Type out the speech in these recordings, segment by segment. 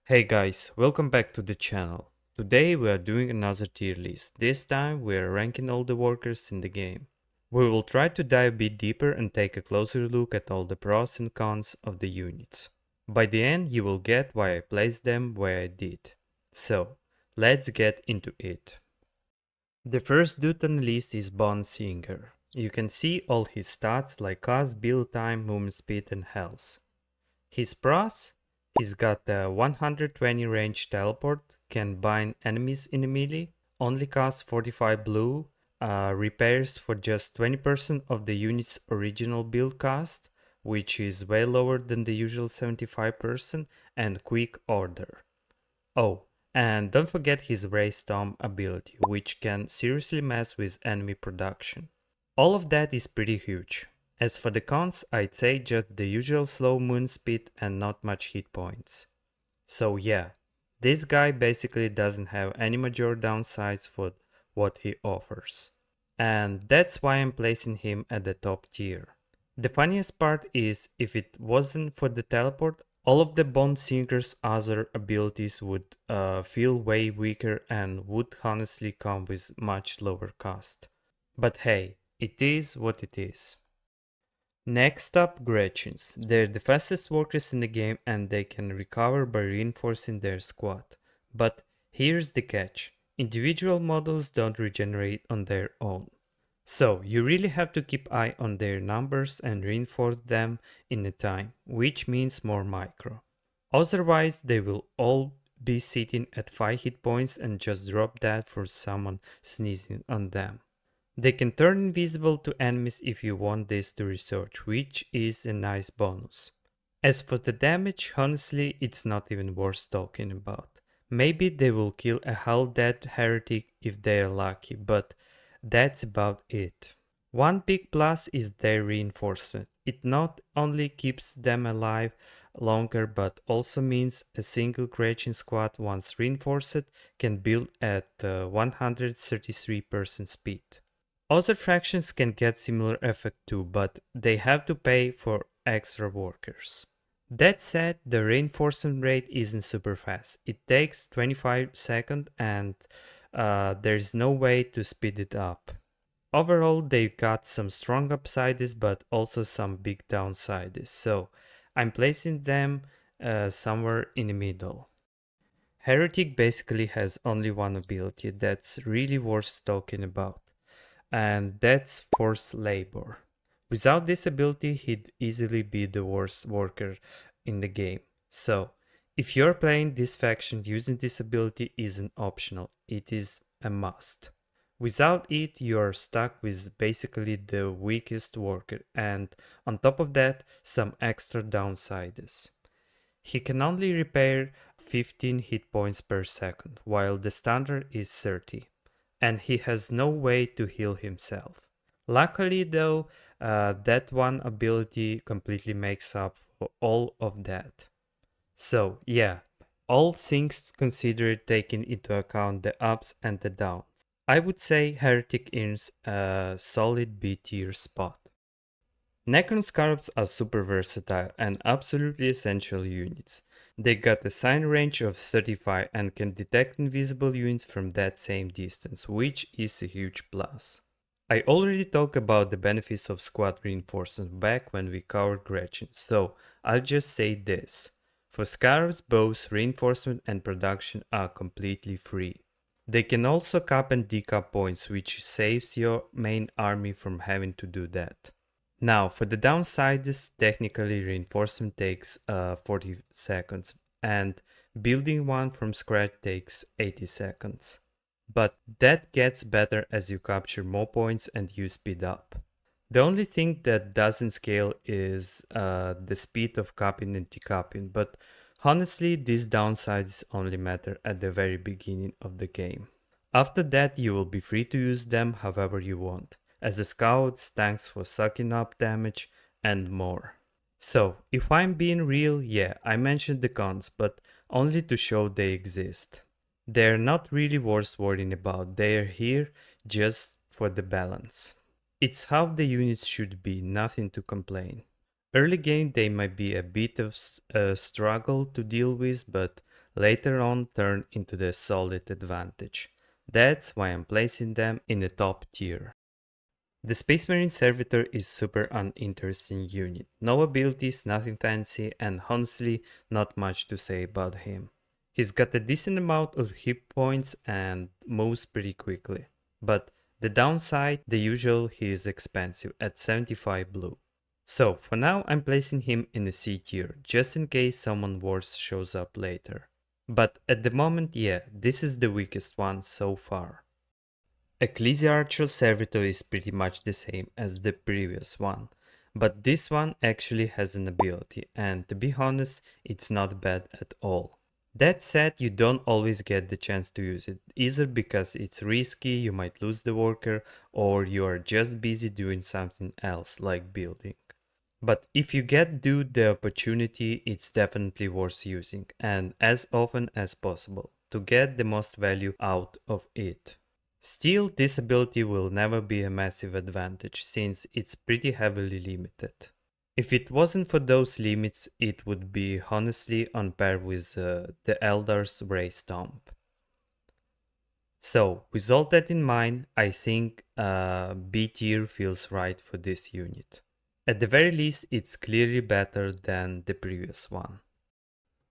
Hey guys, welcome back to the channel. Today we are doing another tier list. This time we are ranking all the workers in the game. We will try to dive a bit deeper and take a closer look at all the pros and cons of the units. By the end you will get why I placed them where I did. So, let's get into it. The first dude on the list is Bonesinger. You can see all his stats like Caste, build time, movement speed and health. His pros? He's got a 120 range teleport, can bind enemies in a melee, only costs 45 blue, repairs for just 20% of the unit's original build cost, which is way lower than the usual 75%, and quick order. Oh, and don't forget his Raise Tomb ability, which can seriously mess with enemy production. All of that is pretty huge. As for the cons, I'd say just the usual slow movement speed and not much hit points. So yeah, this guy basically doesn't have any major downsides for what he offers. And that's why I'm placing him at the top tier. The funniest part is, if it wasn't for the teleport, all of the Bonesinger's other abilities would feel way weaker and would honestly come with much lower cost. But hey, it is what it is. Next up, Gretchins. They're the fastest workers in the game and they can recover by reinforcing their squad. But here's the catch. Individual models don't regenerate on their own. So you really have to keep eye on their numbers and reinforce them in a time, which means more micro. Otherwise, they will all be sitting at 5 hit points and just drop that for someone sneezing on them. They can turn invisible to enemies if you want this to research, which is a nice bonus. As for the damage, honestly, it's not even worth talking about. Maybe they will kill a half dead heretic if they are lucky, but that's about it. One big plus is their reinforcement. It not only keeps them alive longer, but also means a single Gretchin squad, once reinforced, can build at 133% speed. Other factions can get similar effect too, but they have to pay for extra workers. That said, the reinforcement rate isn't super fast. It takes 25 seconds and there's no way to speed it up. Overall, they've got some strong upsides but also some big downsides, so I'm placing them somewhere in the middle. Heretic basically has only one ability that's really worth talking about, and that's forced labor. Without this ability, he'd easily be the worst worker in the game. So, if you're playing this faction, using this ability isn't optional, it is a must. Without it, you are stuck with basically the weakest worker, and on top of that, some extra downsides. He can only repair 15 hit points per second, while the standard is 30, and he has no way to heal himself. Luckily though, that one ability completely makes up for all of that. So yeah, all things considered, taking into account the ups and the downs, I would say Heretic earns a solid B tier spot. Necron Scarabs are super versatile and absolutely essential units. They got a sign range of 35 and can detect invisible units from that same distance, which is a huge plus. I already talked about the benefits of squad reinforcement back when we covered Gretchins, so I'll just say this. For Scarabs, both reinforcement and production are completely free. They can also cap and decap points, which saves your main army from having to do that. Now, for the downsides, technically reinforcement takes 40 seconds and building one from scratch takes 80 seconds. But that gets better as you capture more points and you speed up. The only thing that doesn't scale is the speed of capping and decapping, but honestly these downsides only matter at the very beginning of the game. After that you will be free to use them however you want, as the scouts, tanks for sucking up damage, and more. So, if I'm being real, yeah, I mentioned the cons, but only to show they exist. They're not really worth worrying about, they're here just for the balance. It's how the units should be, nothing to complain. Early game they might be a bit of a struggle to deal with, but later on turn into the solid advantage. That's why I'm placing them in the top tier. The Space Marine Servitor is super uninteresting unit. No abilities, nothing fancy, and honestly not much to say about him. He's got a decent amount of hit points and moves pretty quickly. But the downside, the usual, he is expensive at 75 blue. So for now I'm placing him in the C tier, just in case someone worse shows up later. But at the moment, yeah, this is the weakest one so far. Ecclesiarchal Servitor is pretty much the same as the previous one, but this one actually has an ability, and to be honest, it's not bad at all. That said, you don't always get the chance to use it, either because it's risky, you might lose the worker, or you are just busy doing something else like building. But if you get the opportunity, it's definitely worth using, and as often as possible, to get the most value out of it. Still, this ability will never be a massive advantage, since it's pretty heavily limited. If it wasn't for those limits, it would be honestly on par with the Eldar's Ray Stomp. So, with all that in mind, I think B tier feels right for this unit. At the very least, it's clearly better than the previous one.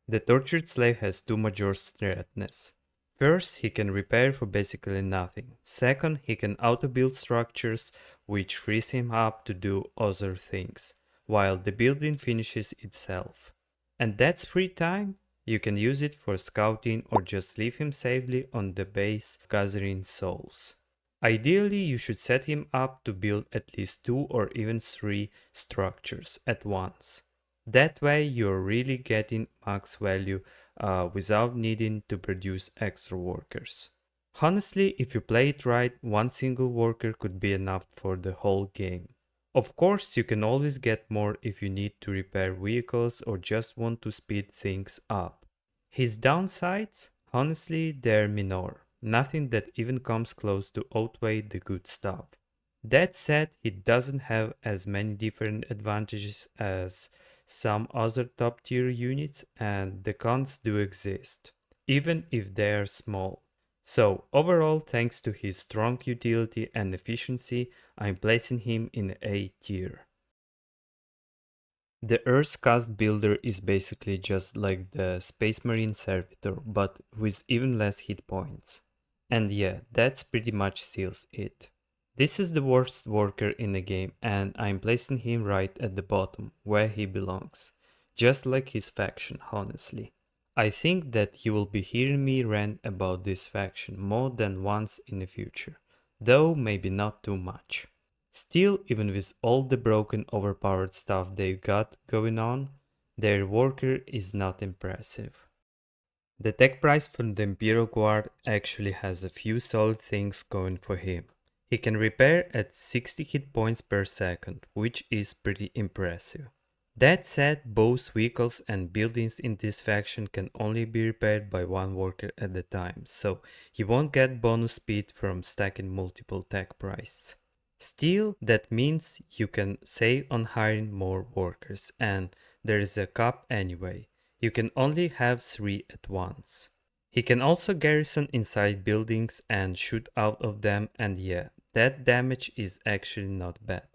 The Tortured Slave has two major threatness. First, he can repair for basically nothing. Second, he can auto-build structures, which frees him up to do other things, while the building finishes itself. And that's free time? You can use it for scouting or just leave him safely on the base gathering souls. Ideally, you should set him up to build at least 2 or even 3 structures at once. That way you're really getting max value without needing to produce extra workers. Honestly, if you play it right, one single worker could be enough for the whole game. Of course, you can always get more if you need to repair vehicles or just want to speed things up. His downsides? Honestly, they're minor. Nothing that even comes close to outweigh the good stuff. That said, he doesn't have as many different advantages as some other top tier units, and the cons do exist, even if they are small. So overall, thanks to his strong utility and efficiency, I'm placing him in A tier. The Earth's Caste builder is basically just like the Space Marine Servitor, but with even less hit points. And yeah, that's pretty much seals it. This is the worst worker in the game, and I'm placing him right at the bottom, where he belongs. Just like his faction, honestly. I think that you will be hearing me rant about this faction more than once in the future, though maybe not too much. Still, even with all the broken, overpowered stuff they've got going on, their worker is not impressive. The Techpriest from the Imperial Guard actually has a few solid things going for him. He can repair at 60 hit points per second, which is pretty impressive. That said, both vehicles and buildings in this faction can only be repaired by one worker at a time, so he won't get bonus speed from stacking multiple Techpriests. Still, that means you can save on hiring more workers, and there is a cap anyway. You can only have 3 at once. He can also garrison inside buildings and shoot out of them, and yeah, that damage is actually not bad.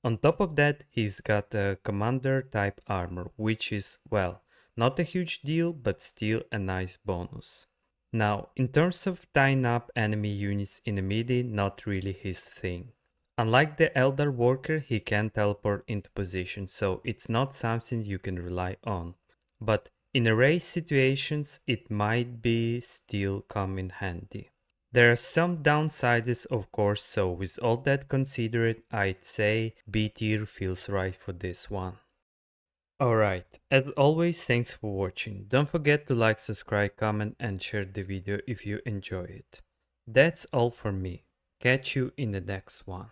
On top of that, he's got a commander type armor, which is, well, not a huge deal, but still a nice bonus. Now, in terms of tying up enemy units in a midi, not really his thing. Unlike the Eldar worker, he can teleport into position, so it's not something you can rely on. But in a race situations, it might be still come in handy. There are some downsides, of course, so with all that considered, I'd say B tier feels right for this one. Alright, as always, thanks for watching. Don't forget to like, subscribe, comment and share the video if you enjoy it. That's all for me. Catch you in the next one.